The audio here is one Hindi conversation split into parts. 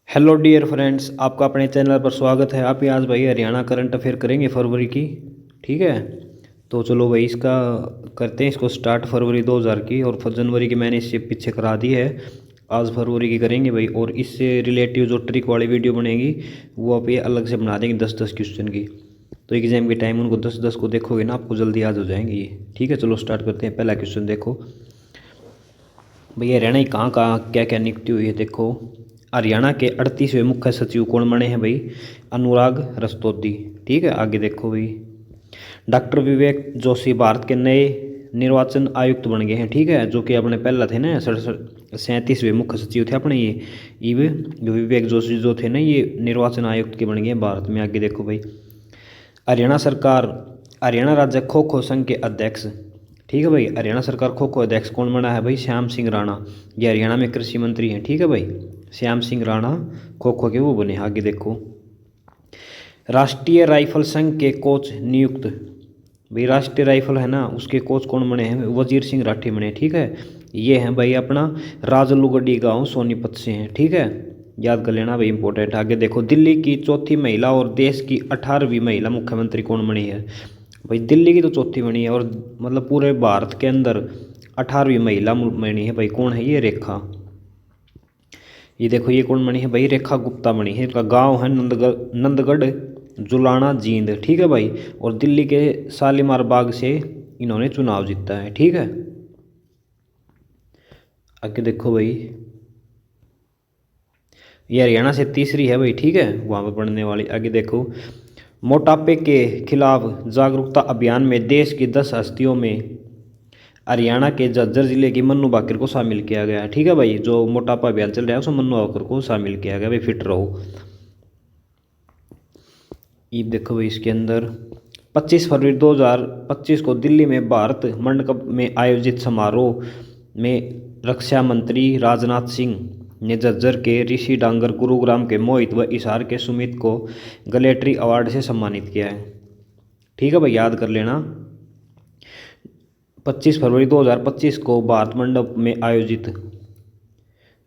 हेलो डियर फ्रेंड्स, आपका अपने चैनल पर स्वागत है। आप आज भाई हरियाणा करंट अफेयर करेंगे फरवरी की। ठीक है, तो चलो भाई इसका करते हैं इसको स्टार्ट फरवरी 2000 की। और जनवरी की मैंने इससे पीछे करा दी है, आज फरवरी की करेंगे भाई। और इससे रिलेटिव जो ट्रिक वाली वीडियो बनेगी वो आप ये अलग से बना देंगे 10-10 क्वेश्चन की। तो एग्जाम के टाइम उनको 10-10 को देखोगे ना, आपको जल्दी याद हो जाएंगे ये। ठीक है, चलो स्टार्ट करते हैं। पहला क्वेश्चन देखो भैया, हरियाणा की कहाँ कहाँ क्या क्या नियुक्ति हुई है। देखो, हरियाणा के 38वें मुख्य सचिव कौन बने हैं भाई? अनुराग रस्तोगी। ठीक है, आगे देखो भाई, डॉक्टर विवेक जोशी भारत के नए निर्वाचन आयुक्त बन गए हैं। ठीक है, जो कि अपने पहला थे ना 37वें मुख्य सचिव थे अपने ये विवेक जोशी जो थे ना, ये निर्वाचन आयुक्त के बन गए हैं भारत में। आगे देखो भाई, हरियाणा सरकार हरियाणा राज्य खो खो संघ के अध्यक्ष। ठीक है भाई, हरियाणा सरकार खो खो अध्यक्ष कौन बना है भाई? श्याम सिंह राणा। ये हरियाणा में कृषि मंत्री हैं। ठीक है भाई, श्याम सिंह राणा खो खो के वो बने। आगे देखो, राष्ट्रीय राइफल संघ के कोच नियुक्त। भाई राष्ट्रीय राइफल है ना, उसके कोच कौन बने हैं? वजीर सिंह राठी बने। ठीक है, ये हैं भाई अपना राजलुगडी गांव सोनीपत से हैं। ठीक है, याद कर लेना भाई, इंपॉर्टेंट। आगे देखो, दिल्ली की चौथी महिला और देश की 18वीं महिला मुख्यमंत्री कौन बनी है भाई? दिल्ली की तो चौथी बनी है, और मतलब पूरे भारत के अंदर 18वीं महिला बनी है भाई। कौन है ये? रेखा। ये देखो, ये कौन बनी है भाई? रेखा गुप्ता बनी है। इनका गांव है नंदगढ़ जुलाना जींद। ठीक है भाई, और दिल्ली के शालीमार बाग से इन्होंने चुनाव जीता है। ठीक है, आगे देखो भाई, ये हरियाणा से तीसरी है भाई। ठीक है, वहाँ पर पढ़ने वाली। आगे देखो, मोटापे के खिलाफ जागरूकता अभियान में देश की 10 हस्तियों में हरियाणा के झज्जर जिले की मन्नू भाकर को शामिल किया गया है। ठीक है भाई, जो मोटापा अभियान चल रहा है उसमें मन्नू भाकर को शामिल किया गया भाई, फिट रहो। ये देखो भाई, इसके अंदर 25 फरवरी 2025 को दिल्ली में भारत मंडप में आयोजित समारोह में रक्षा मंत्री राजनाथ सिंह ने झज्जर के ऋषि डांगर, गुरुग्राम के मोहित व हिसार के सुमित को गलेट्री अवार्ड से सम्मानित किया है। ठीक है भाई, याद कर लेना। 25 फरवरी 2025 को भारत मंडप में आयोजित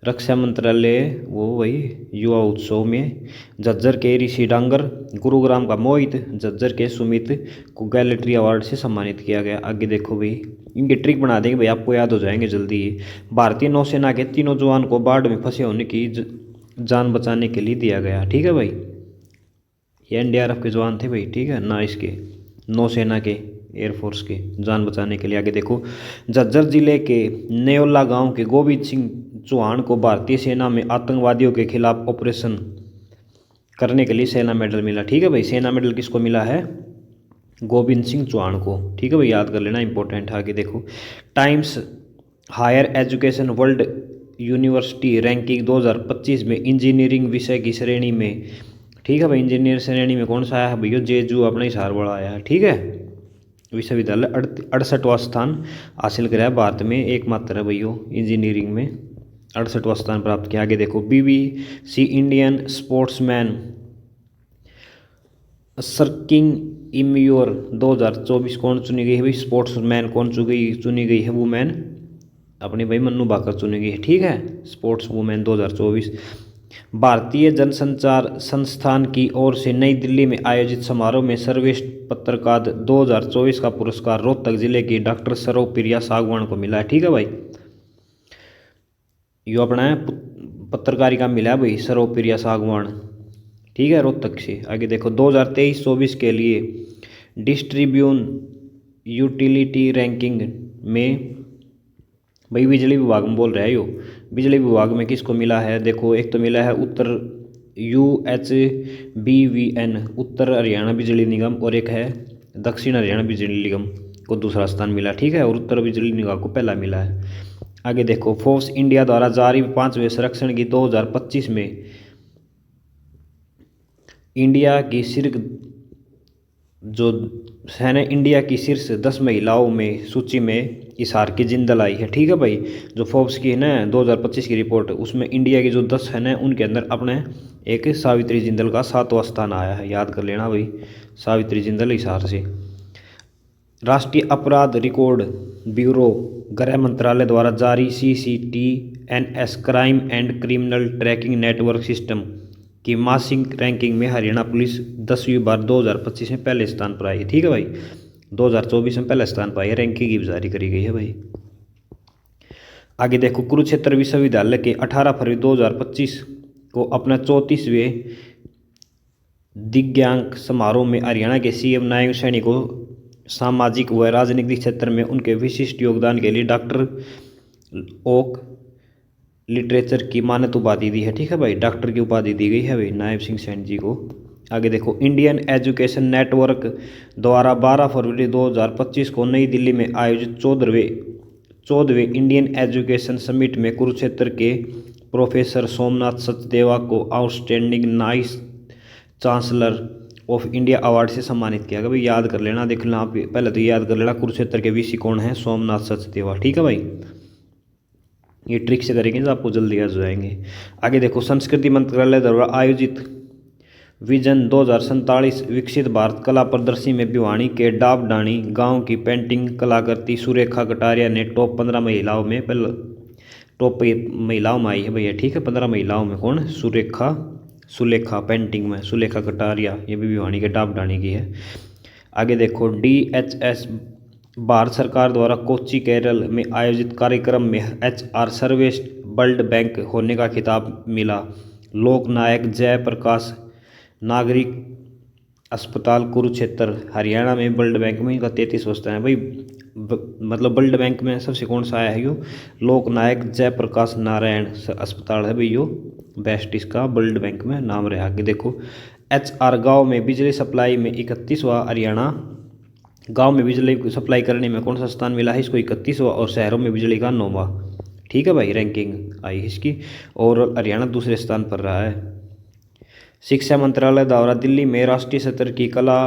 रक्षा मंत्रालय वो वही युवा उत्सव में झज्जर के ऋषि डांगर, गुरुग्राम का मोहित, झज्जर के सुमित को गैलेट्री अवार्ड से सम्मानित किया गया। आगे देखो भाई, इनकी ट्रिक बना देंगे भाई, आपको याद हो जाएंगे जल्दी ही। भारतीय नौसेना के तीनों जवान को बाढ़ में फंसे होने की जान बचाने के लिए दिया गया। ठीक है भाई, ये एनडीआरएफ के जवान थे भाई। ठीक है ना, इसके नौसेना के एयरफोर्स के जान बचाने के लिए। आगे देखो, झज्जर जिले के नेयोला गांव के गोविंद सिंह चौहान को भारतीय सेना में आतंकवादियों के खिलाफ ऑपरेशन करने के लिए सेना मेडल मिला। ठीक है भाई, सेना मेडल किसको मिला है? गोविंद सिंह चौहान को। ठीक है भाई, याद कर लेना, इंपॉर्टेंट है। आगे देखो, Times Higher Education World University Ranking 2025 में इंजीनियरिंग विषय की श्रेणी में, ठीक है भाई, इंजीनियर श्रेणी में कौन सा आया है भैया? जेजू अपना हिसार वाला आया है। ठीक है, विश्वविद्यालय 68वां स्थान हासिल करा है भारत में, एकमात्र है भैया इंजीनियरिंग में 68वां स्थान प्राप्त किया। आगे देखो, BBC इंडियन स्पोर्ट्समैन सर्किंग इम्योर 2024 कौन चुनी गई है भाई? स्पोर्ट्समैन कौन चुनी गई है? वुमेन अपनी भाई मन्नू भाकर चुनी गई है। ठीक है, स्पोर्ट्स वुमेन 2024। भारतीय जनसंचार संस्थान की ओर से नई दिल्ली में आयोजित समारोह में सर्वश्रेष्ठ पत्रकार 2024 का पुरस्कार रोहतक जिले की डॉक्टर सर्वप्रिया सागवान को मिला है। ठीक है भाई, यो अपना है पत्रकारिता मिला है भाई, सर्वप्रिया सागवान। ठीक है, रोहतक से। आगे देखो, 2023-24 के लिए डिस्ट्रीब्यून यूटिलिटी रैंकिंग में भाई बिजली विभाग में बोल रहा है यो, बिजली विभाग में किसको मिला है? देखो, एक तो मिला है उत्तर UHBVN उत्तर हरियाणा बिजली निगम, और एक है दक्षिण हरियाणा बिजली निगम को दूसरा स्थान मिला। ठीक है, और उत्तर बिजली निगम को पहला मिला है। आगे देखो, फोर्स इंडिया द्वारा जारी 5वें संरक्षण की 2025 में इंडिया की शीर्ष जो है ना, इंडिया की शीर्ष 10 महिलाओं में सूची में हिसार की जिंदल आई है। ठीक है भाई, जो फोर्ब्स की है ना 2025 की रिपोर्ट, उसमें इंडिया की जो 10 है ना, उनके अंदर अपने एक सावित्री जिंदल का 7वां स्थान आया है। याद कर लेना भाई, सावित्री जिंदल हिसार से। राष्ट्रीय अपराध रिकॉर्ड ब्यूरो गृह मंत्रालय द्वारा जारी CCTNS crime and criminal tracking network system की मासिक रैंकिंग में हरियाणा पुलिस 10वीं बार 2025 में पहले स्थान पर आई है। ठीक है भाई, 2024 में पहले स्थान पर आई है, रैंकिंग की जारी करी गई है भाई। आगे देखो, कुरुक्षेत्र विश्वविद्यालय के 18 फरवरी 2025 को अपना 34वें दिव्यांग समारोह में हरियाणा के CM नायब सैनी को सामाजिक व राजनीतिक क्षेत्र में उनके विशिष्ट योगदान के लिए डॉक्टर ओक लिटरेचर की मान्यता उपाधि दी है। ठीक है भाई, डॉक्टर की उपाधि दी गई है भाई नायब सिंह सैनी जी को। आगे देखो, इंडियन एजुकेशन नेटवर्क द्वारा 12 फरवरी 2025 को नई दिल्ली में आयोजित 14वें इंडियन एजुकेशन समिट में कुरुक्षेत्र के प्रोफेसर सोमनाथ सचदेवा को outstanding nice chancellor of India award से सम्मानित किया गया। भाई याद कर लेना, देख लेना आप पहले तो याद कर लेना कुरुक्षेत्र के VC कौन है, सोमनाथ सचदेवा। ठीक है भाई, ये ट्रिक से करेंगे तो आपको जल्दी याद हो जाएंगे। आगे देखो, संस्कृति मंत्रालय द्वारा आयोजित विजन 2047 विकसित भारत कला प्रदर्शनी में भिवानी के डाबडाणी गांव की पेंटिंग कलाकृति सुरेखा कटारिया ने टॉप 15 महिलाओं में टॉप महिलाओं में आई है भैया। ठीक है, 15 महिलाओं में कौन, सुलेखा पेंटिंग में सुलेखा कटारिया, ये भी भिवानी के डाबडाणी की है। आगे देखो, DHS भारत सरकार द्वारा कोच्चि केरल में आयोजित कार्यक्रम में HR सर्वश्रेष्ठ ब्लड बैंक होने का खिताब मिला। लोकनायक जयप्रकाश नागरिक अस्पताल कुरुक्षेत्र हरियाणा में ब्लड बैंक में इनका 33वां स्थान है भाई। मतलब ब्लड बैंक में सबसे कौन सा आया है, यो लोकनायक जयप्रकाश नारायण अस्पताल है भाई, यो बेस्ट इसका ब्लड बैंक में नाम रहा। आगे देखो, HR गाँव में बिजली सप्लाई में 31वां, हरियाणा गांव में बिजली सप्लाई करने में कौन सा स्थान मिला है इसको, 31वां, और शहरों में बिजली का 9वां। ठीक है भाई, रैंकिंग आई इसकी, और हरियाणा दूसरे स्थान पर रहा है। शिक्षा मंत्रालय द्वारा दिल्ली में राष्ट्रीय स्तर की कला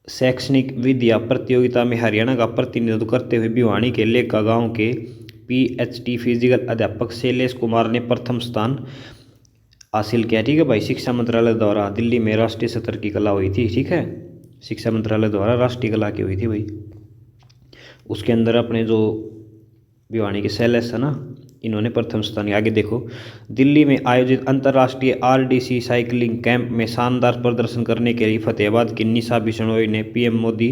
शैक्षणिक विद्या प्रतियोगिता में हरियाणा का प्रतिनिधित्व करते हुए भिवानी के लेका गांव के PhD फिजिकल अध्यापक शैलेश कुमार ने प्रथम स्थान हासिल किया। ठीक है भाई, शिक्षा मंत्रालय द्वारा दिल्ली में राष्ट्रीय स्तर की कला हुई थी। ठीक है, शिक्षा मंत्रालय द्वारा राष्ट्रीय कला की हुई थी भाई, उसके अंदर अपने जो भिवानी के शैलेश है ना, इन्होंने प्रथम स्थान। आगे देखो, दिल्ली में आयोजित अंतर्राष्ट्रीय RDC साइकिलिंग कैंप में शानदार प्रदर्शन करने के लिए फतेहाबाद की निशा बिश्नोई ने PM मोदी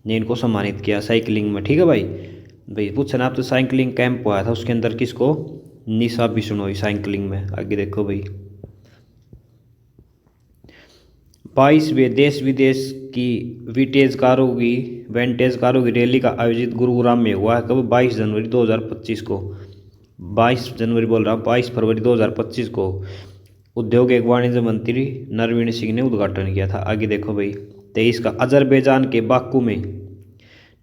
ने इनको सम्मानित किया साइकिलिंग में। ठीक है भाई, पूछना आप तो साइकिलिंग कैंप हुआ था, उसके अंदर किसको, निशा बिश्नोई साइकिलिंग में। आगे देखो भाई, 22वें देश विदेश की विंटेज कारों की रैली का आयोजित गुरुग्राम में हुआ है। कब, 22 जनवरी 2025 को, 22 जनवरी बोल रहा हूँ, 22 फरवरी 2025 को उद्योग एवं वाणिज्य मंत्री नरवीण सिंह ने उद्घाटन किया था। आगे देखो भाई, 23 का अजरबैजान के बाकू में।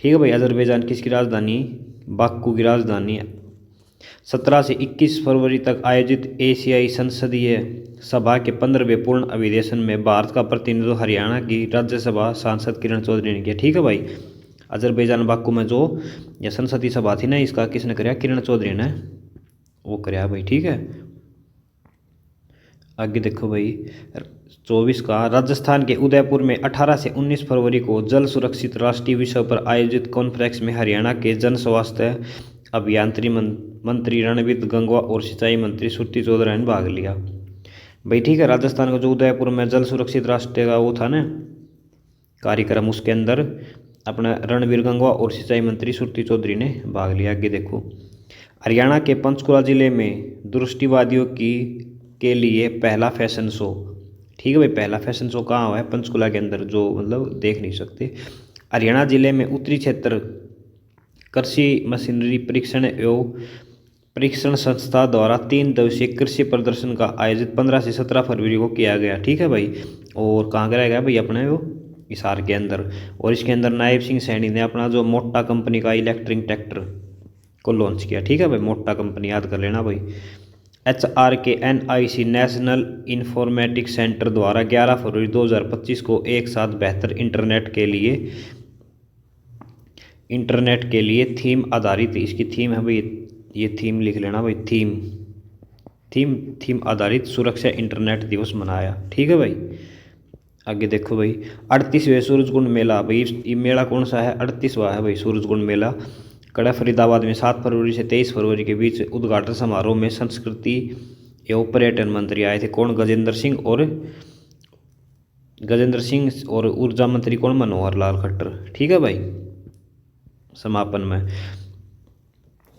ठीक है भाई, अजरबैजान किसकी राजधानी, बाकू की राजधानी। 17 से 21 फरवरी तक आयोजित एशियाई संसदीय सभा के 15वें पूर्ण अधिवेशन में भारत का प्रतिनिधित्व हरियाणा की राज्यसभा सांसद किरण चौधरी ने किया। ठीक है भाई, अजरबैजान बाकू में जो यह संसदीय सभा थी ना, इसका किसने कराया, किरण चौधरी ने वो कराया भाई। ठीक है, आगे देखो भाई, 24 का राजस्थान के उदयपुर में 18 से 19 फरवरी को जल सुरक्षित राष्ट्रीय विषय पर आयोजित कॉन्फ्रेंस में हरियाणा के जन स्वास्थ्य अभियांत्रिकी मंत्री रणवीर गंगवा और सिंचाई मंत्री श्रुति चौधरी ने भाग लिया भाई। ठीक है, राजस्थान का जो उदयपुर में जल सुरक्षित राष्ट्रीय का वो था ना कार्यक्रम, उसके अंदर अपना रणवीर गंगवा और सिंचाई मंत्री श्रुति चौधरी ने भाग लिया। आगे देखो, हरियाणा के पंचकुला जिले में दृष्टिवादियों के लिए पहला फैशन शो। ठीक है भाई, पहला फैशन शो कहाँ हुआ है, पंचकुला के अंदर, जो मतलब देख नहीं सकते। हरियाणा जिले में उत्तरी क्षेत्र कृषि मशीनरी परीक्षण संस्था द्वारा 3 दिवसीय कृषि प्रदर्शन का आयोजित 15 से 17 फरवरी को किया गया। ठीक है भाई, और कहाँ कराया गया भाई, अपने वो हिसार के अंदर। और इसके अंदर नायब सिंह सैनी ने अपना जो मोटा कंपनी का इलेक्ट्रिक ट्रैक्टर को लॉन्च किया। ठीक है भाई, मोटा कंपनी याद कर लेना भाई। HR के NIC नेशनल इंफॉर्मेटिक्स सेंटर द्वारा 11 फरवरी 2025 को एक साथ बेहतर इंटरनेट के लिए थीम आधारित, इसकी थीम है भाई, ये थीम लिख लेना भाई, थीम आधारित सुरक्षा इंटरनेट दिवस मनाया। ठीक है भाई, आगे देखो भाई 38वें सूरजकुंड मेला, भाई ये मेला कौन सा है? 38वां है भाई सूरजकुंड मेला। कड़ा फरीदाबाद में 7 फरवरी से 23 फरवरी के बीच उद्घाटन समारोह में संस्कृति एवं पर्यटन मंत्री आए थे। कौन? गजेंद्र सिंह और ऊर्जा मंत्री कौन? मनोहर लाल खट्टर। ठीक है भाई, समापन में।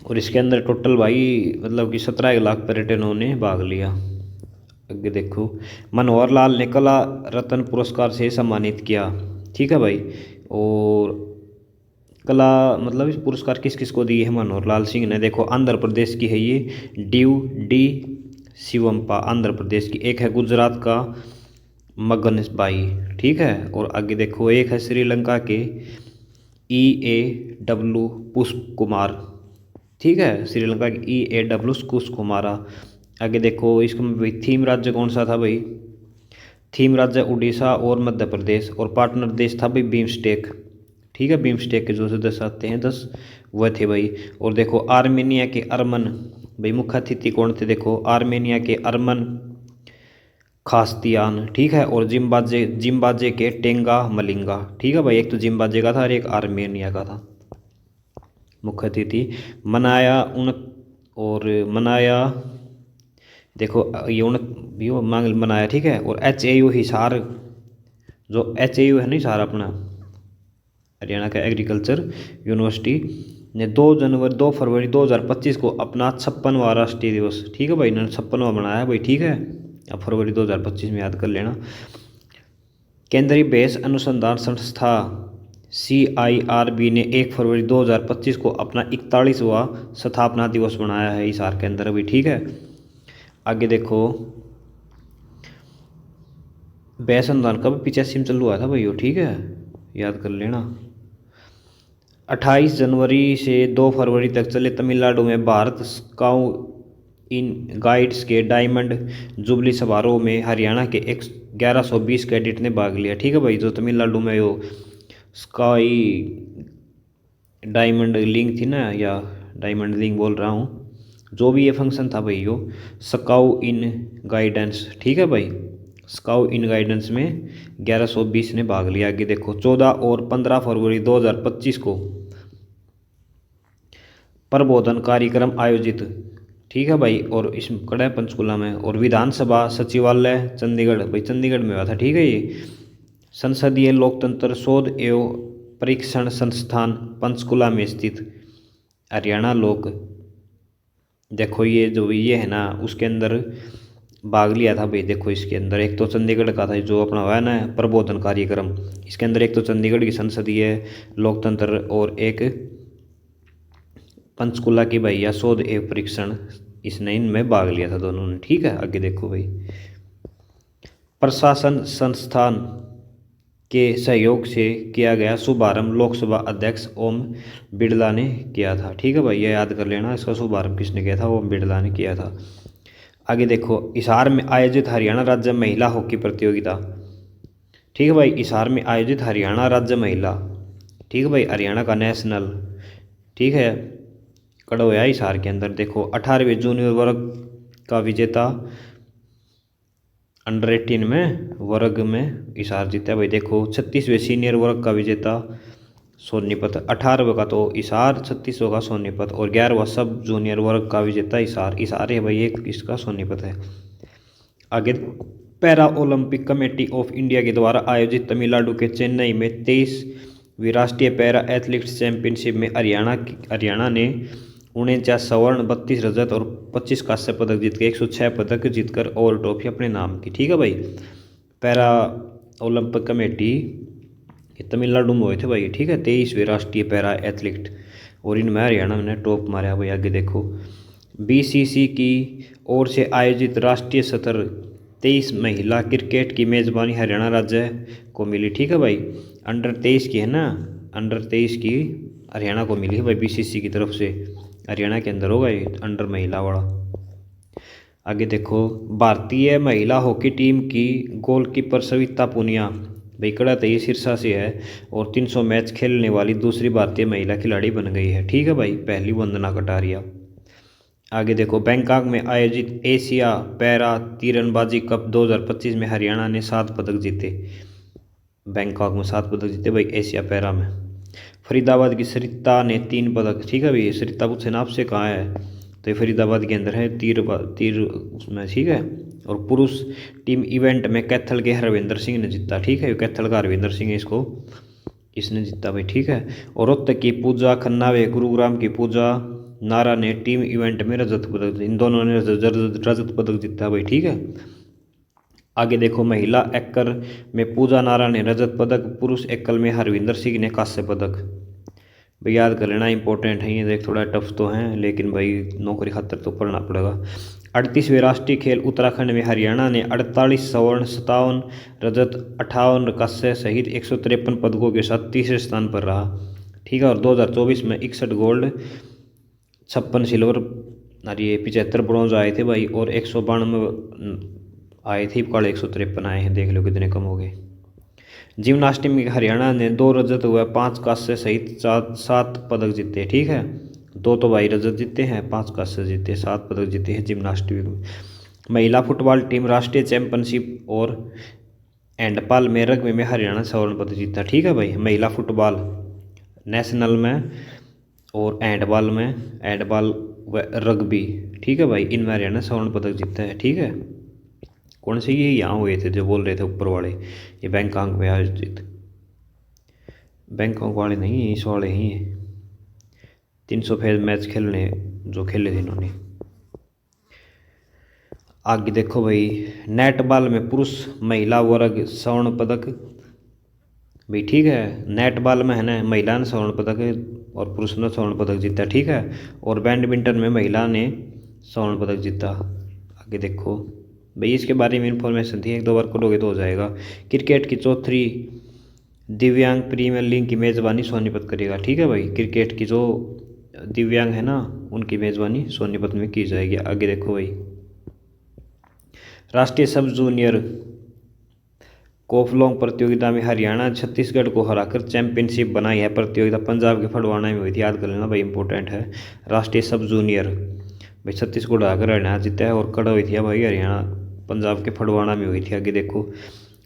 और इसके अंदर टोटल भाई मतलब कि 17 लाख पर्यटकों ने भाग लिया। आगे देखो मनोहर लाल ने कला रत्न पुरस्कार से सम्मानित किया। ठीक है भाई। और कला मतलब इस पुरस्कार किस किस को दिए है? मनोहर लाल सिंह ने। देखो आंध्र प्रदेश की है ये ड्यू डी शिवम्पा, आंध्र प्रदेश की। एक है गुजरात का मगन बाई। ठीक है। और आगे देखो एक है श्रीलंका के EAW पुष्प कुमार। ठीक है, श्रीलंका की EAW पुष्प कुमारा। आगे देखो इसका भाई थीम राज्य कौन सा था भाई? थीम राज्य उड़ीसा और मध्य प्रदेश। और पार्टनर देश था भाई बिम्स्टेक। ठीक है, बिम्स्टेक के जो सदस्य आते हैं 10 वह थे भाई। और देखो आर्मेनिया के अरमन भाई मुख्य अतिथि कौन थे? देखो आर्मेनिया के अरमन खास्तियान। ठीक है। और जिम्बाब्वे के टेंगा मलिंगा। ठीक है भाई, एक तो जिम्बाब्वे का था और एक आर्मेनिया का था मुख्य अतिथि। मनाया देखो ये भी मनाया। ठीक है। और HAU हिसार, जो HAU है ना हिसार अपना हरियाणा का एग्रीकल्चर यूनिवर्सिटी ने 2 फरवरी 2025 को अपना 56वां राष्ट्रीय दिवस। ठीक है भाई, इन्होंने 56वां बनाया भाई। ठीक है, अब फरवरी 2025 में याद कर लेना। केंद्रीय बेस अनुसंधान संस्था CIRB ने 1 फरवरी 2025 को अपना 41वां स्थापना दिवस बनाया है हिसार के अंदर अभी। ठीक है। आगे देखो बेस अनुदान कब 85 में चालू हुआ था भाई, ठीक है, याद कर लेना। 28 जनवरी से 2 फरवरी तक चले तमिलनाडु में भारत स्काउट इन गाइड्स के डायमंड जुबली समारोह में हरियाणा के 1120 कैडेट ने भाग लिया। ठीक है भाई, जो तमिलनाडु में वो स्काई डायमंड लिंक थी ना, या डायमंड लिंक बोल रहा हूँ, जो भी ये फंक्शन था भाई वो स्काउ इन गाइडेंस। ठीक है भाई, स्काउ इन गाइडेंस में 1120 ने भाग लिया। आगे देखो 14 और 15 फरवरी 2025 को प्रबोधन कार्यक्रम आयोजित। ठीक है भाई, और इस कड़ा पंचकुला में। और विधानसभा सचिवालय चंडीगढ़ भाई, चंडीगढ़ में हुआ था। ठीक है, ये संसदीय लोकतंत्र शोध एवं परीक्षण संस्थान पंचकुला में स्थित हरियाणा लोक। देखो ये जो ये है ना उसके अंदर भाग लिया था भाई। देखो इसके अंदर एक तो चंडीगढ़ का था जो अपना हुआ ना प्रबोधन कार्यक्रम, इसके अंदर एक तो चंडीगढ़ की संसदीय लोकतंत्र और एक पंचकुला की भाई या शोध एवं परीक्षण, इसने इनमें भाग लिया था दोनों ने। ठीक है, आगे देखो भाई प्रशासन संस्थान के सहयोग से किया गया शुभारंभ लोकसभा अध्यक्ष ओम बिड़ला ने किया था। ठीक है भाई, ये याद कर लेना, इसका शुभारंभ किसने किया था? ओम बिड़ला ने किया था। आगे देखो हिसार में आयोजित हरियाणा राज्य महिला हॉकी प्रतियोगिता। ठीक है भाई, हिसार में आयोजित हरियाणा राज्य महिला, ठीक है भाई, हरियाणा का नेशनल, ठीक है, कड़ा हुआ हिसार के अंदर। देखो 18वें जूनियर वर्ग का विजेता अंडर 18 में वर्ग में हिसार जीता है भाई। देखो 36वें सीनियर वर्ग का विजेता सोनीपत, 18वें का तो हिसार, 36वें का सोनीपत, और 11वां सब जूनियर वर्ग का विजेता हिसार है भाई, एक इसका सोनीपत है। आगे para Olympic committee of India के द्वारा आयोजित तमिलनाडु के चेन्नई में 23वीं राष्ट्रीय पैरा एथलेटिक्स चैंपियनशिप में हरियाणा ने 49 स्वर्ण, 32 रजत और 25 कांस्य पदक जीत के 106 पदक जीतकर और ट्रॉफी अपने नाम की। ठीक है भाई, पैरा ओलंपिक कमेटी तमिलनाडु में हुए थे भाई। ठीक है, 23वीं राष्ट्रीय पैरा एथलीट, और इनमें हरियाणा ने टॉप मारा भाई। आगे देखो BCC की ओर से आयोजित राष्ट्रीय सत्र 23 महिला क्रिकेट की मेजबानी हरियाणा राज्य को मिली। ठीक है भाई, अंडर 23 की है ना, अंडर 23 की हरियाणा को मिली है भाई BCC की तरफ से, हरियाणा के अंदर होगा ये अंडर महिला वाला। आगे देखो भारतीय महिला हॉकी टीम की गोलकीपर सविता पुनिया भाई, कड़ा तो ये सिरसा से है, और 300 मैच खेलने वाली दूसरी भारतीय महिला खिलाड़ी बन गई है। ठीक है भाई, पहली वंदना कटारिया। आगे देखो बैंकॉक में आयोजित एशिया पैरा तीरंदाजी कप 2025 में हरियाणा ने 7 पदक जीते। बैंकॉक में 7 पदक जीते भाई एशिया पैरा में। फरीदाबाद की सरिता ने 3 पदक, ठीक है भाई। सरिता पूछे ना आपसे कहाँ है, तो ये फरीदाबाद के अंदर है, तीर उसमें, ठीक है। और पुरुष टीम इवेंट में कैथल के हरविंदर सिंह ने जीता, ठीक है। कैथल का हरविंदर सिंह है, इसने जीता भाई, ठीक है। और रोहतक की पूजा खन्ना व गुरुग्राम की पूजा नारा ने टीम इवेंट में रजत पदक, इन दोनों ने रजत पदक जीता भाई, ठीक है। आगे देखो, महिला एकल में पूजा नारा ने रजत पदक, पुरुष एकल में हरविंदर सिंह ने कांस्य पदक। भाई याद कर लेना, इंपॉर्टेंट है ये, देख थोड़ा टफ तो है लेकिन भाई नौकरी खातर तो पढ़ना पड़ेगा। 38वें राष्ट्रीय खेल उत्तराखंड में हरियाणा ने 48 स्वर्ण, 57 रजत, 58 कांस्य सहित 153 पदकों के साथ तीसरे स्थान पर रहा, ठीक है। और 2024 में 61 गोल्ड, 56 सिल्वर और ये 75 ब्रॉन्ज आए थे भाई, और 192 आए थे, काले 153 आए हैं, देख लो कितने कम हो गए। जिम्नास्टिक में हरियाणा ने 2 रजत हुआ, 5 कांस्य सहित 7 पदक जीते, ठीक है। 2 तो भाई रजत जीते हैं, 5 कांस्य जीते, 7 पदक जीते हैं जिम्नास्टिक में। महिला फुटबॉल टीम राष्ट्रीय चैंपियनशिप और हैंडबॉल में रग्बी में हरियाणा स्वर्ण पदक जीता, ठीक है भाई। महिला फुटबॉल नेशनल में और हैंडबॉल व रग्बी, ठीक है भाई, इनमें हरियाणा स्वर्ण पदक जीता है, ठीक है। कौन से ये यहाँ हुए थे जो बोल रहे थे ऊपर वाले, ये बैंकॉक में आयोजित, बैंकॉक वाले नहीं है, इस वाले ही हैं। 300 फेज मैच खेलने जो खेले थे इन्होंने। आगे देखो भाई, नेटबॉल में पुरुष महिला वर्ग स्वर्ण पदक भाई, ठीक है। नेटबॉल में है ना, महिला ने स्वर्ण पदक और पुरुष ने स्वर्ण पदक जीता, ठीक है। और बैडमिंटन में महिला ने स्वर्ण पदक जीता। आगे देखो भाई, इसके बारे में इंफॉर्मेशन थी, 1-2 बार करोगे तो हो जाएगा। क्रिकेट की चौथी दिव्यांग प्रीमियर लीग की मेज़बानी सोनीपत करेगा, ठीक है भाई। क्रिकेट की जो दिव्यांग है ना, उनकी मेज़बानी सोनीपत में की जाएगी। आगे देखो भाई, राष्ट्रीय सब जूनियर कोफलोंग प्रतियोगिता में हरियाणा छत्तीसगढ़ को हराकर चैंपियनशिप बनाई है। प्रतियोगिता पंजाब के फड़वाना में हुई थी, याद कर लेना भाई, इंपॉर्टेंट है। राष्ट्रीय सब जूनियर भाई छत्तीसगढ़ आकर हरियाणा जीता है, और कड़ा हुई थी भाई हरियाणा पंजाब के फड़वाना में हुई थी। आगे देखो,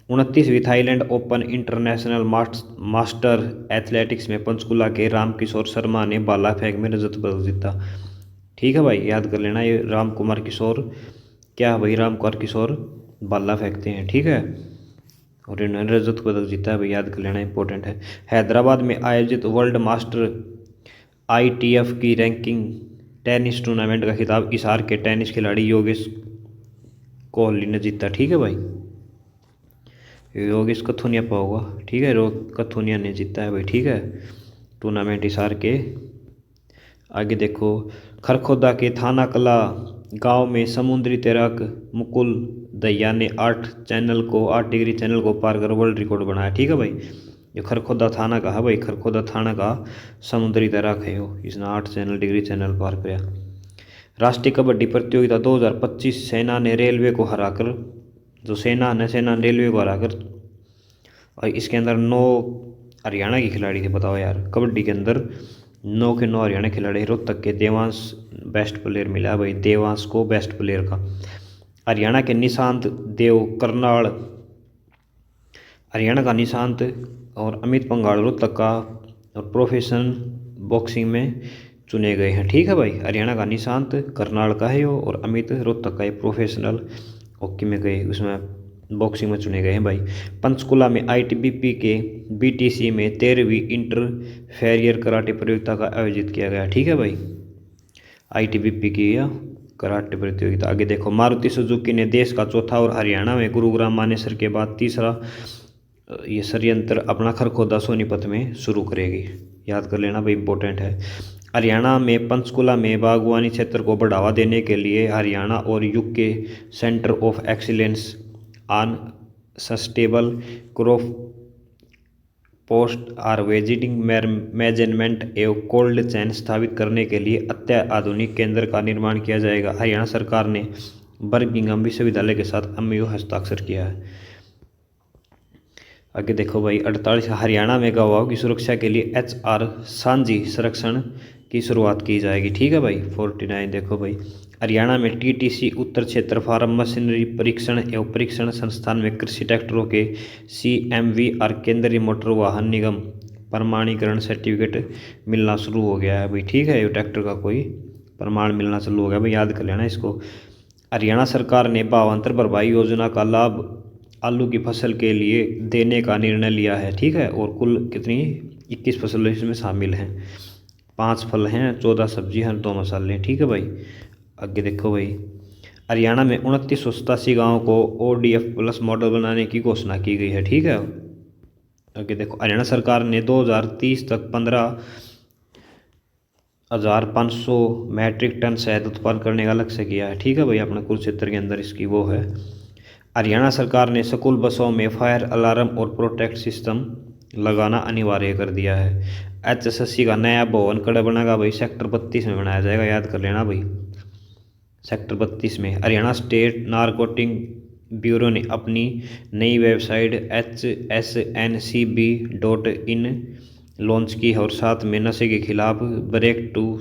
29वीं Thailand open international master athletics में पंचकुला के रामकिशोर शर्मा ने भाला फेंक में रजत पदक जीता, ठीक है भाई, याद कर लेना। ये राम कुमार किशोर क्या भाई, राम कुमार किशोर भाला फेंकते हैं, ठीक है। और इन्होंने रजत पदक जीता है भाई, याद कर लेना, इंपॉर्टेंट है। हैदराबाद में आयोजित वर्ल्ड मास्टर ITF की रैंकिंग टेनिस टूर्नामेंट का खिताब हिसार के टेनिस खिलाड़ी योगेश कोहली ने जीता, ठीक है भाई। योगेश कथुनिया होगा, ठीक है, कथुनिया ने जीता है भाई, ठीक है, टूर्नामेंट हिसार के। आगे देखो, खरखोदा के थाना कला गांव में समुद्री तैराक मुकुल दहिया ने 8 डिग्री चैनल को पार कर वर्ल्ड रिकॉर्ड बनाया, ठीक है भाई। जो खरखोदा थाना का है भाई, खरखोदा थाना का समुद्री तैराक है वो, इसने 8 डिग्री चैनल पार किया। राष्ट्रीय कबड्डी प्रतियोगिता 2025 सेना ने रेलवे को हराकर, जो सेना ने रेलवे को हराकर, और इसके अंदर 9 हरियाणा के खिलाड़ी थे, बताओ यार, कबड्डी के अंदर 9 के 9 हरियाणा खिलाड़ी। रोहतक के देवांश बेस्ट प्लेयर मिला भाई, देवांश को बेस्ट प्लेयर का। हरियाणा के निशांत देव करनाल, हरियाणा का निशांत और अमित पंगाड़ रोहतक का और प्रोफेशनल बॉक्सिंग में चुने गए हैं, ठीक है भाई। हरियाणा का निशांत करनाल का है वो, और अमित रोहतक का प्रोफेशनल हॉकी में गए, उसमें बॉक्सिंग में चुने गए हैं भाई। पंचकुला में ITBP के BTC में 13वीं इंटर फेरियर कराटे प्रतियोगिता का आयोजित किया गया, ठीक है भाई। ITBP की या कराटे प्रतियोगिता। आगे देखो, मारुति सुजुकी ने देश का चौथा और हरियाणा में गुरुग्राम मानेसर के बाद तीसरा ये षडयंत्र अपना खरखोदा सोनीपत में शुरू करेगी, याद कर लेना भाई, इंपॉर्टेंट है। हरियाणा में पंचकुला में बागवानी क्षेत्र को बढ़ावा देने के लिए हरियाणा और UK centre of excellence on sustainable crop post harvesting management एवं कोल्ड चेन स्थापित करने के लिए अत्याधुनिक केंद्र का निर्माण किया जाएगा। हरियाणा सरकार ने बर्मिंघम विश्वविद्यालय के साथ MOU हस्ताक्षर किया है। आगे देखो भाई, 48 हरियाणा में गवाहों की सुरक्षा के लिए HR सांझी संरक्षण की शुरुआत की जाएगी। ठीक है भाई। 49 देखो भाई, हरियाणा में टीटीसी उत्तर क्षेत्र फार्म मशीनरी परीक्षण एवं परीक्षण संस्थान में कृषि ट्रैक्टरों के CMVR केंद्रीय मोटर वाहन निगम प्रमाणीकरण सर्टिफिकेट मिलना शुरू हो गया है भाई। ठीक है, ये ट्रैक्टर का कोई प्रमाण मिलना शुरू हो गया भाई, याद कर लेना इसको। हरियाणा सरकार ने भावांतर भरपाई योजना का लाभ आलू की फसल के लिए देने का निर्णय लिया है। ठीक है, और कुल कितनी 21 फसलें इसमें शामिल हैं, 5 फल हैं, 14 सब्जी हैं, 2 मसाले। ठीक है भाई। आगे देखो भाई, हरियाणा में 2987 गाँव को ODF प्लस मॉडल बनाने की घोषणा की गई है। ठीक है। आगे देखो, हरियाणा सरकार ने 2030 तक 15,500 मैट्रिक टन शहद उत्पादन करने का लक्ष्य किया है। ठीक है भाई, अपने कुरुक्षेत्र के अंदर इसकी वो है। हरियाणा सरकार ने स्कूल बसों में फायर अलार्म और प्रोटेक्ट सिस्टम लगाना अनिवार्य कर दिया है। HSSC का नया भवन कड़ा बनेगा भाई, सेक्टर 32 में बनाया जाएगा, याद कर लेना भाई, सेक्टर 32 में। हरियाणा स्टेट नारकोटिक ब्यूरो ने अपनी नई वेबसाइट hsncb.in लॉन्च की और साथ में नशे के खिलाफ break to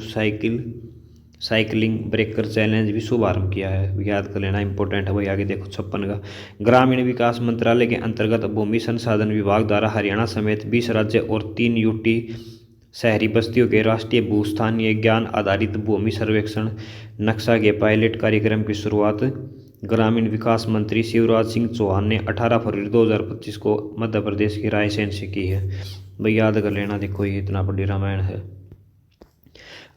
cycling breaker challenge भी शुभारंभ किया है, याद कर लेना, इंपॉर्टेंट है भाई। आगे देखो 56 का, ग्रामीण विकास मंत्रालय के अंतर्गत भूमि संसाधन विभाग द्वारा हरियाणा समेत 20 राज्य और 3 UT शहरी बस्तियों के राष्ट्रीय भूस्थानीय ज्ञान आधारित भूमि सर्वेक्षण नक्शा के पायलट कार्यक्रम की शुरुआत ग्रामीण विकास मंत्री शिवराज सिंह चौहान ने 18 फरवरी 2025 को मध्य प्रदेश के रायसेन से की है भाई, याद कर लेना। देखो ये इतना बड़ी रामायण है।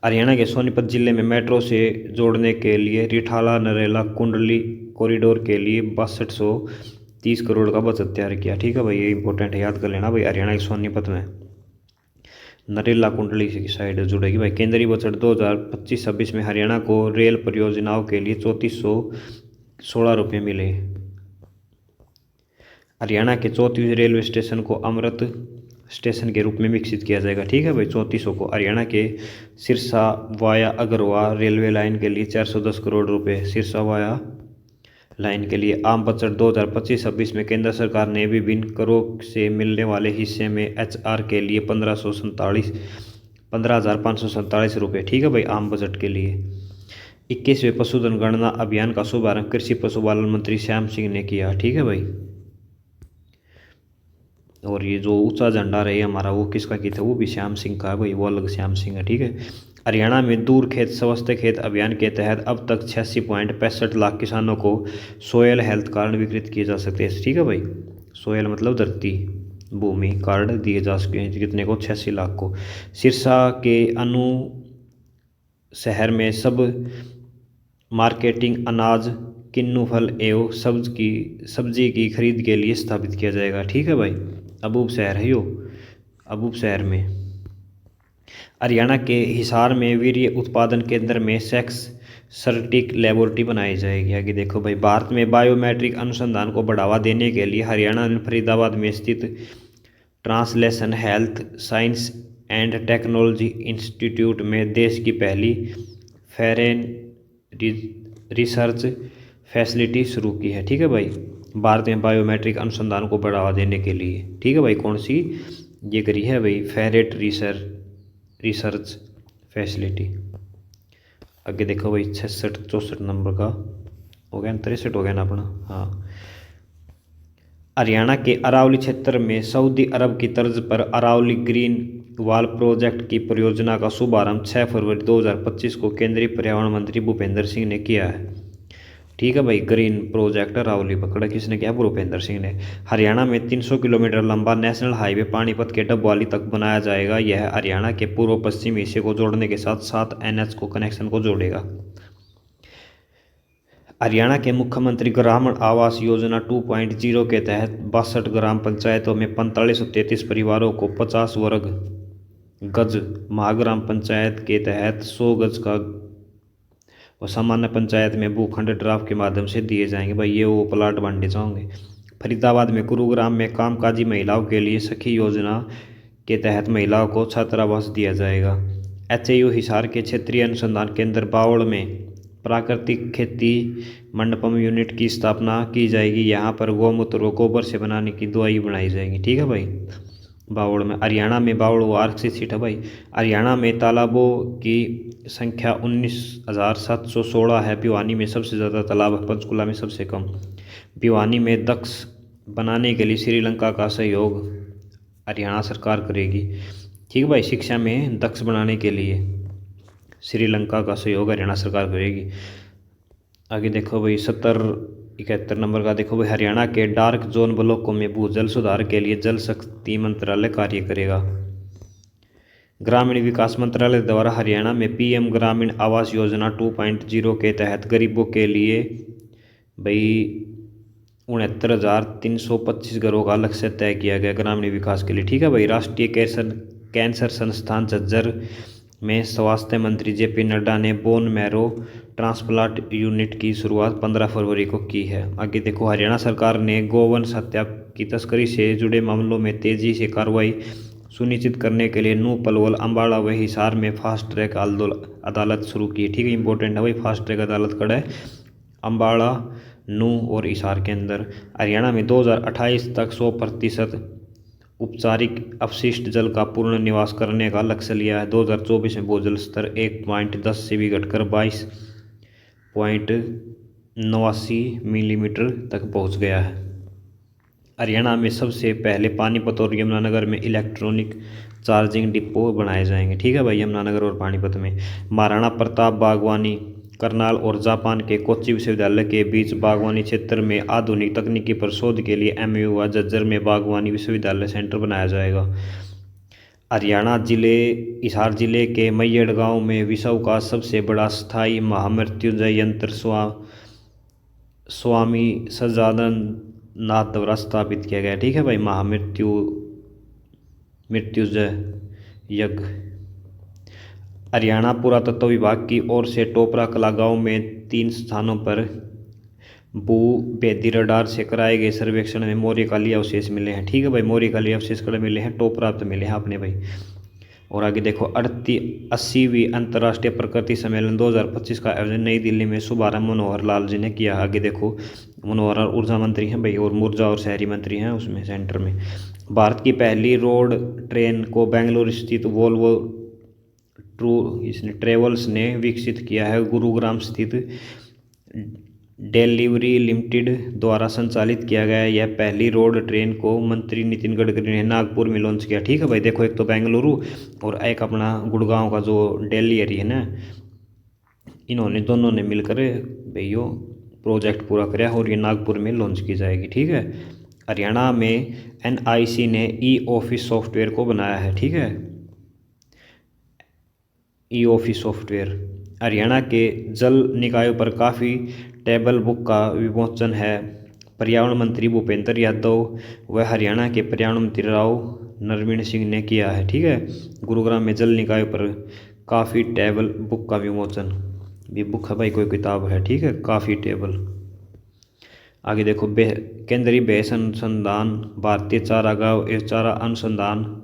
हरियाणा के सोनीपत जिले में मेट्रो से जोड़ने के लिए रिठाला नरेला कुंडली कॉरिडोर के लिए 6230 करोड़ का बजट तैयार किया। ठीक है भाई, ये इंपॉर्टेंट है, याद कर लेना भाई। हरियाणा के सोनीपत में नरेला कुंडली की साइड जुड़ेगी भाई। केंद्रीय बजट 2025-26 में हरियाणा को रेल परियोजनाओं के लिए 3416 रुपये मिले। हरियाणा के 34 रेलवे स्टेशन को अमृत स्टेशन के रूप में विकसित किया जाएगा। ठीक है भाई, 3400 को। हरियाणा के Sirsa via Agarwa railway line के लिए 410 करोड़ रुपए, सिरसा वाया लाइन के लिए। आम बजट 2025-26 में केंद्र सरकार ने विभिन्न करों से मिलने वाले हिस्से में HR के लिए 15,547 रुपये। ठीक है भाई, आम बजट के लिए। 21वें पशुधन गणना अभियान का शुभारंभ कृषि पशुपालन मंत्री श्याम सिंह ने किया। ठीक है भाई। और ये जो ऊंचा झंडा रहे हमारा, वो किसका की था, वो भी श्याम सिंह का है भाई, वो अलग श्याम सिंह है। ठीक है। हरियाणा में दूर खेत स्वस्थ खेत अभियान के तहत अब तक 86.65 लाख किसानों को सोयल हेल्थ कार्ड वितरित किए जा सकते हैं। ठीक है भाई, सोयल मतलब धरती भूमि कार्ड दिए जा सके हैं, कितने को, 86 लाख को। सिरसा के अनु शहर में सब मार्केटिंग अनाज किन्नू फल एवं सब्जी की खरीद के लिए स्थापित किया जाएगा। ठीक है भाई, अबूब शहर है यो, अबूब शहर में। हरियाणा के हिसार में वीर्य उत्पादन केंद्र में सेक्स सर्टिक लेबोरेटरी बनाई जाएगी। आगे देखो भाई, भारत में बायोमेट्रिक अनुसंधान को बढ़ावा देने के लिए हरियाणा ने फरीदाबाद में स्थित translation health science and technology institute में देश की पहली फॉरेन रिसर्च फैसिलिटी शुरू की है। ठीक है भाई, भारत में बायोमेट्रिक अनुसंधान को बढ़ावा देने के लिए। ठीक है भाई, कौन सी ये करी है भाई, फेरेट रिसर्च फैसिलिटी। आगे देखो भाई 66-64 नंबर का हो गया, 63 हो गया ना अपना। हाँ, हरियाणा के अरावली क्षेत्र में सऊदी अरब की तर्ज पर अरावली ग्रीन वाल प्रोजेक्ट की परियोजना का शुभारंभ 6 फरवरी 2025 को केंद्रीय पर्यावरण मंत्री भूपेंद्र सिंह ने किया है। ठीक है भाई, ग्रीन प्रोजेक्ट अरावली पकड़ा किसने किया, भूपेंद्र सिंह ने। हरियाणा में 300 किलोमीटर लंबा नेशनल हाईवे पानीपत के डबवाली तक बनाया जाएगा। यह हरियाणा के पूर्व पश्चिम हिस्से को जोड़ने के साथ साथ NH को कनेक्शन को जोड़ेगा। हरियाणा के मुख्यमंत्री ग्रामीण आवास योजना 2.0 के तहत 62 ग्राम पंचायतों में 4533 परिवारों को 50 वर्ग गज, महाग्राम पंचायत के तहत 100 गज का और सामान्य पंचायत में भूखंड ड्राफ्ट के माध्यम से दिए जाएंगे भाई, ये वो प्लाट बांटे जाएंगे। फरीदाबाद में गुरुग्राम में कामकाजी महिलाओं के लिए सखी योजना के तहत महिलाओं को छात्रावास दिया जाएगा। HAU हिसार के क्षेत्रीय अनुसंधान केंद्र बावड़ में प्राकृतिक खेती मंडपम यूनिट की स्थापना की जाएगी। यहाँ पर गौमूत्र व गोबर से बनाने की दवाई बनाई जाएगी। ठीक है भाई, बावड़ में, हरियाणा में बावड़ वो आरक्षित सीट है भाई। हरियाणा में तालाबों की संख्या 19,716 है। भिवानी में सबसे ज़्यादा तालाब है, पंचकुला में सबसे कम। भिवानी में दक्ष बनाने के लिए श्रीलंका का सहयोग हरियाणा सरकार करेगी। ठीक है भाई, शिक्षा में दक्ष बनाने के लिए श्रीलंका का सहयोग हरियाणा सरकार करेगी। आगे देखो भाई 71 नंबर का देखो भाई, हरियाणा के डार्क जोन ब्लॉकों में भूजल सुधार के लिए जल शक्ति मंत्रालय कार्य करेगा। ग्रामीण विकास मंत्रालय द्वारा हरियाणा में पीएम ग्रामीण आवास योजना 2.0 के तहत गरीबों के लिए भाई 69,325 घरों का लक्ष्य तय किया गया ग्रामीण विकास के लिए। ठीक है भाई। राष्ट्रीय कैंसर संस्थान झज्जर में स्वास्थ्य मंत्री जेपी नड्डा ने बोन मैरो ट्रांसप्लांट यूनिट की शुरुआत 15 फरवरी को की है। आगे देखो, हरियाणा सरकार ने गोवंश हत्या की तस्करी से जुड़े मामलों में तेजी से कार्रवाई सुनिश्चित करने के लिए नूह, पलवल, अम्बाड़ा व हिसार में फास्ट ट्रैक अदालत शुरू की। ठीक है, इंपॉर्टेंट है भाई, फास्ट ट्रैक अदालत कड़ा है अम्बाड़ा, नूह और हिसार के अंदर। हरियाणा में 2028 तक 100% औपचारिक अपशिष्ट जल का पूर्ण निवास करने का लक्ष्य लिया है। 2024 में भूजल स्तर 1.10 से भी घटकर 22.89 मिलीमीटर तक पहुंच गया है। हरियाणा में सबसे पहले पानीपत और यमुनानगर में इलेक्ट्रॉनिक चार्जिंग डिपो बनाए जाएंगे। ठीक है भाई, यमुनानगर और पानीपत में। महाराणा प्रताप बागवानी करनाल और जापान के कोच्चि विश्वविद्यालय के बीच बागवानी क्षेत्र में आधुनिक तकनीकी पर शोध के लिए एमयू व झज्जर में बागवानी विश्वविद्यालय सेंटर बनाया जाएगा। हरियाणा हिसार जिले के मैयड़ गांव में विश्व का सबसे बड़ा स्थायी महामृत्युंजय यंत्र स्वामी सज्जानंद नाथ द्वारा स्थापित किया गया। ठीक है भाई, मृत्युंजय यज्ञ। हरियाणा पुरातत्व विभाग की ओर से टोपरा कला गांव में 3 स्थानों पर भू-भेदी रडार से कराए गए सर्वेक्षण में मौर्यकालीन अवशेष मिले हैं। ठीक है भाई, मौर्यकालीन अवशेष कड़े मिले हैं, टोपरा तो मिले हैं आपने भाई। और आगे देखो, 80वीं अंतर्राष्ट्रीय प्रकृति सम्मेलन 2025 का आयोजन नई दिल्ली में शुभारंभ मनोहर लाल जी ने किया। आगे देखो, मनोहर ऊर्जा मंत्री हैं भाई, और ऊर्जा और शहरी मंत्री हैं उसमें सेंटर में। भारत की पहली रोड ट्रेन को बेंगलुरु स्थित वोल्वो ट्रेवल्स ने विकसित किया है। गुरुग्राम स्थित डिलीवरी लिमिटेड द्वारा संचालित किया गया यह पहली रोड ट्रेन को मंत्री नितिन गडकरी ने नागपुर में लॉन्च किया। ठीक है भाई, देखो एक तो बेंगलुरु और एक अपना गुड़गांव का जो दिल्ली एरिया है ना, इन्होंने दोनों ने मिलकर भैया प्रोजेक्ट पूरा कराया और ये नागपुर में लॉन्च की जाएगी। ठीक है। हरियाणा में NIC ने ई-ऑफिस सॉफ्टवेयर को बनाया है। ठीक है, ई-ऑफिस सॉफ्टवेयर। हरियाणा के जल निकायों पर काफ़ी टेबल बुक का विमोचन है। पर्यावरण मंत्री भूपेंद्र यादव व हरियाणा के पर्यावरण मंत्री राव नरवीण सिंह ने किया है। ठीक है, गुरुग्राम में जल निकायों पर काफ़ी टेबल बुक का विमोचन। ये बुक है भाई, कोई किताब है। ठीक है, काफ़ी टेबल। आगे देखो, केंद्रीय भैंस अनुसंधान, भारतीय चारागाह एवं चारा अनुसंधान,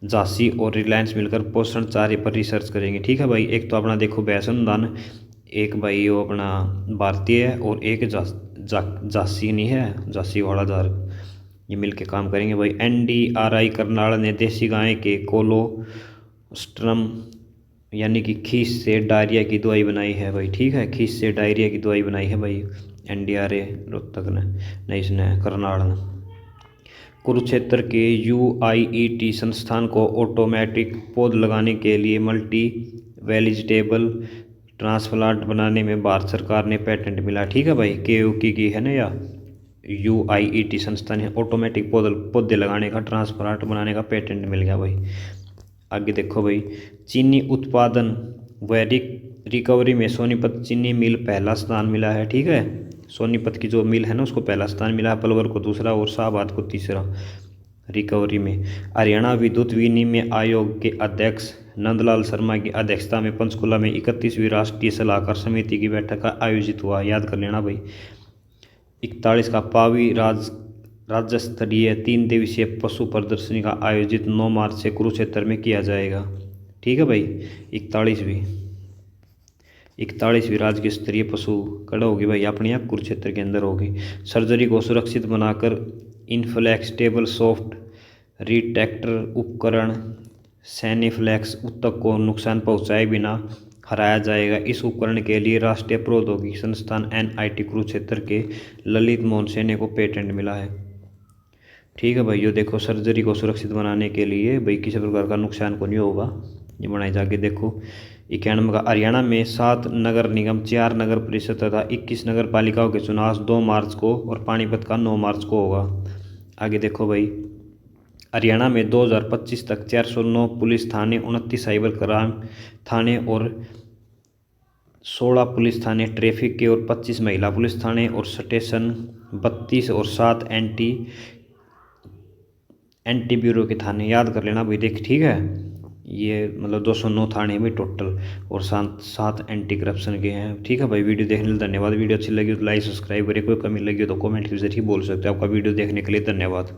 झांसी और रिलायंस मिलकर पोषण चारे पर रिसर्च करेंगे। ठीक है भाई, एक तो अपना देखो भैंस अनुसंधान, एक भाई वो अपना भारतीय है और एक झांसी नहीं है, झांसी वाला जार, ये मिलके काम करेंगे भाई। NDRI करनाल ने देसी गाय के कोलोस्ट्रम यानी कि खीस से डायरिया की दवाई बनाई है भाई। ठीक है, खीस से डायरिया की दवाई बनाई है भाई NDRA रोहतक ने, नहीं इसने करनाल ने। कुरुक्षेत्र के UIET संस्थान को ऑटोमेटिक पौध लगाने के लिए मल्टी वेजिटेबल ट्रांसप्लांट बनाने में भारत सरकार ने पेटेंट मिला। ठीक है भाई, KU की है ना, या UIET संस्थान है, ऑटोमेटिक पौधे लगाने का, ट्रांसप्लांट बनाने का पेटेंट मिल गया भाई। आगे देखो भाई, चीनी उत्पादन व रिकवरी में सोनीपत चीनी मिल पहला स्थान मिला है। ठीक है, सोनीपत की जो मिल है ना उसको पहला स्थान मिला है, पलवल को दूसरा और शाहबाद को तीसरा रिकवरी में। हरियाणा विद्युत विनिमय आयोग के अध्यक्ष नंदलाल शर्मा की अध्यक्षता में पंचकुला में 31वीं राष्ट्रीय सलाहकार समिति की बैठक का आयोजित हुआ। याद कर लेना भाई। 41 का पावी राज्य स्तरीय 3 दिवसीय पशु प्रदर्शनी का आयोजित 9 मार्च से कुरुक्षेत्र में किया जाएगा। ठीक है भाई, 41वीं राज्य स्तरीय पशु कड़ा होगी भाई अपने यहाँ कुरुक्षेत्र के अंदर होगी। सर्जरी को सुरक्षित बनाकर इनफ्लेक्सिबल सॉफ्ट रीड ट्रैक्टर उपकरण सैनिफ्लैक्स उत्तक को नुकसान पहुंचाए बिना हराया जाएगा। इस उपकरण के लिए राष्ट्रीय प्रौद्योगिकी संस्थान NIT कुरुक्षेत्र के ललित मोहन सेने को पेटेंट मिला है। ठीक है भाइयों, देखो सर्जरी को सुरक्षित बनाने के लिए भाई किसी प्रकार का नुकसान को नहीं होगा, ये बनाई जाके देखो। 91 का हरियाणा में 7 नगर निगम, 4 नगर परिषद तथा 21 नगर पालिकाओं के चुनाव 2 मार्च को और पानीपत का 9 मार्च को होगा। आगे देखो भाई, हरियाणा में 2025 तक 409 पुलिस थाने, 29 साइबर क्राइम थाने और 16 पुलिस थाने ट्रैफिक के और 25 महिला पुलिस थाने और स्टेशन 32 और 7 एंटी ब्यूरो के थाने, याद कर लेना भाई देख, ठीक है। ये मतलब 209 थाने में टोटल और 7 एंटी करप्शन के हैं। ठीक है भाई, वीडियो देखने के लिए धन्यवाद। वीडियो अच्छी लगी तो लाइक सब्सक्राइब करें, कोई कमी लगी हो तो कमेंट के जरिए बोल सकते हो। आपका वीडियो देखने के लिए धन्यवाद।